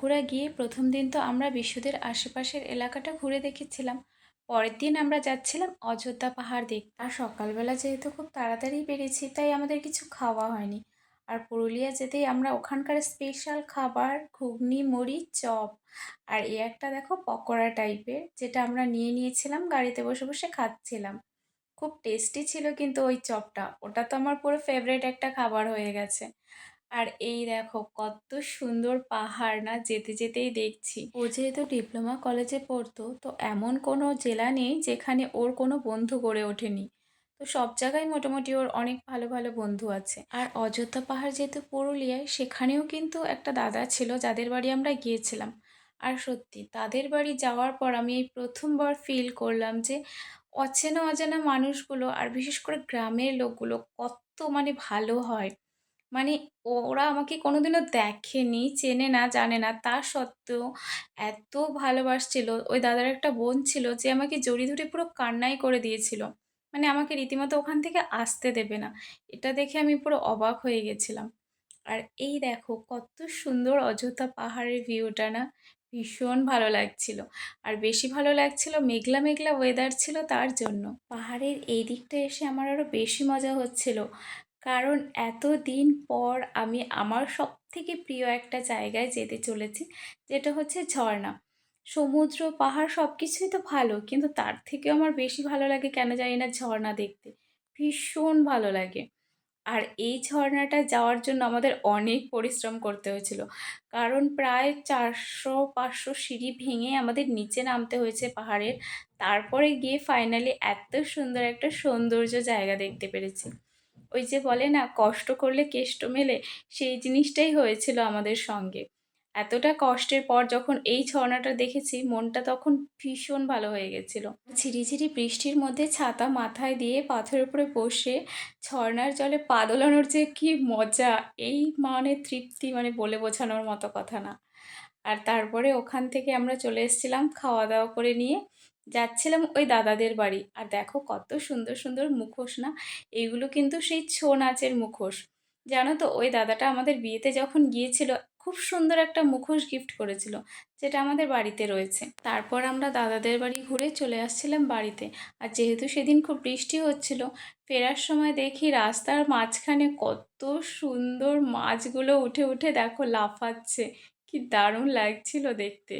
বাঁকুড়া গিয়ে প্রথম দিন তো আমরা বিশুদের আশেপাশের এলাকাটা ঘুরে দেখেছিলাম। পরের দিন আমরা যাচ্ছিলাম অযোধ্যা পাহাড় দেখতে। আর সকালবেলা যেহেতু খুব তাড়াতাড়ি বেরিয়েছি তাই আমাদের কিছু খাওয়া হয়নি। আর পুরুলিয়া যেতেই আমরা ওখানকার স্পেশাল খাবার ঘুগনি মুড়ি চপ আর এই একটা দেখো পকোড়া টাইপের যেটা আমরা নিয়ে নিয়েছিলাম, গাড়িতে বসে বসে খাচ্ছিলাম। খুব টেস্টি ছিল কিন্তু ওই চপটা, ওটা তো আমার পুরো ফেভারিট একটা খাবার হয়ে গেছে। আর এই দেখো কত সুন্দর পাহাড় না, যেতে যেতেই দেখছি। ও যেহেতু ডিপ্লোমা কলেজে পড়তো, তো এমন কোনো জেলা নেই যেখানে ওর কোনো বন্ধু গড়ে ওঠেনি। তো সব জায়গায় মোটামুটি ওর অনেক ভালো ভালো বন্ধু আছে। আর অযোধ্যা পাহাড় যেহেতু পুরুলিয়ায়, সেখানেও কিন্তু একটা দাদা ছিল যাদের বাড়ি আমরা গিয়েছিলাম। আর সত্যি তাদের বাড়ি যাওয়ার পর আমি এই প্রথমবার ফিল করলাম যে অচেনা অজানা মানুষগুলো আর বিশেষ করে গ্রামের লোকগুলো কত মানে ভালো হয়। মানে ওরা আমাকে কোনোদিনও দেখেনি, চেনে না, জানে না। তা সত্ত্বেও এত ভালোবাসছিল। ওই দাদার একটা বোন ছিল যে আমাকে জড়িয়ে ধরে পুরো কান্নাই করে দিয়েছিল। মানে আমাকে রীতিমতো ওখান থেকে আসতে দেবে না। এটা দেখে আমি পুরো অবাক হয়ে গেছিলাম। আর এই দেখো কত সুন্দর অযোধ্যা পাহাড়ের ভিউটা না, ভীষণ ভালো লাগছিল। আর বেশি ভালো লাগছিল মেঘলা মেঘলা ওয়েদার ছিল তার জন্য। পাহাড়ের এই দিকটা এসে আমার আরও বেশি মজা হচ্ছিল, কারণ এতদিন পর আমি আমার সব থেকে প্রিয় একটা জায়গায় যেতে চলেছি, যেটা হচ্ছে ঝর্ণা। সমুদ্র পাহাড় সব কিছুই তো ভালো, কিন্তু তার থেকেও আমার বেশি ভালো লাগে কেন জানি না ঝর্ণা দেখতে, ভীষণ ভালো লাগে। আর এই ঝরনাটায় যাওয়ার জন্য আমাদের অনেক পরিশ্রম করতে হয়েছিল, কারণ প্রায় 400-500 সিঁড়ি ভেঙে আমাদের নিচে নামতে হয়েছে পাহাড়ের। তারপরে গিয়ে ফাইনালি এত সুন্দর একটা সৌন্দর্য জায়গা দেখতে পেরেছি। ওই যে বলে না, কষ্ট করলে কেষ্ট মেলে, সেই জিনিসটাই হয়েছিল আমাদের সঙ্গে। এতটা কষ্টের পর যখন এই ঝর্ণাটা দেখেছি, মনটা তখন ভীষণ ভালো হয়ে গেছিল। ঝিরিঝিরি বৃষ্টির মধ্যে ছাতা মাথায় দিয়ে পাথরের উপরে বসে ঝর্ণার জলে পা দোলানোর যে কি মজা, এই মানে তৃপ্তি মানে বলে বোঝানোর মতো কথা না। আর তারপরে ওখান থেকে আমরা চলে এসেছিলাম খাওয়া দাওয়া করে নিয়ে, যাচ্ছিলাম ওই দাদাদের বাড়ি। আর দেখো কত সুন্দর সুন্দর মুখোশ না, এইগুলো কিন্তু সেই ছৌ নাচের মুখোশ। জানো তো, ওই দাদাটা আমাদের বিয়েতে যখন গিয়েছিল, খুব সুন্দর একটা মুখোশ গিফট করেছিল, যেটা আমাদের বাড়িতে রয়েছে। তারপর আমরা দাদাদের বাড়ি ঘুরে চলে আসছিলাম বাড়িতে। আর যেহেতু সেদিন খুব বৃষ্টি হচ্ছিল, ফেরার সময় দেখি রাস্তার মাঝখানে কত সুন্দর মাছগুলো উঠে উঠে দেখো লাফাচ্ছে, কি দারুণ লাগছিল দেখতে।